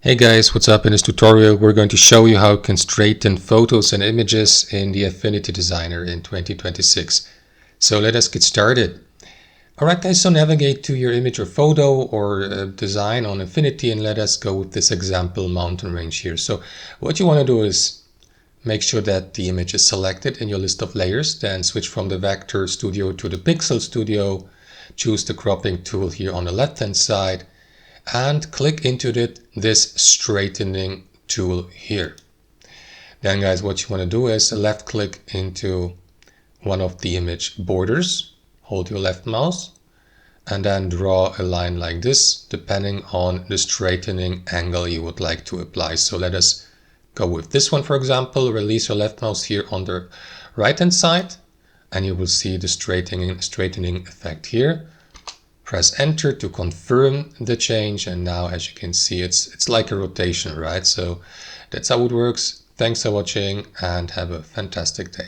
Hey guys, what's up? In this tutorial we're going to show you how you can straighten photos and images in the Affinity Designer in 2026. So let us get started. Alright guys, so navigate to your image or photo or design on Affinity and let us go with this example mountain range here. So what you want to do is make sure that the image is selected in your list of layers, then switch from the Vector Studio to the Pixel Studio, choose the cropping tool here on the left hand side, and click into this straightening tool here. Then guys, what you want to do is left click into one of the image borders, hold your left mouse, and then draw a line like this depending on the straightening angle you would like to apply. So let us go with this one, for example. Release your left mouse here on the right hand side and you will see the straightening effect here. Press enter to confirm the change, and now as you can see it's like a rotation, right? So that's how it works. Thanks for watching and have a fantastic day.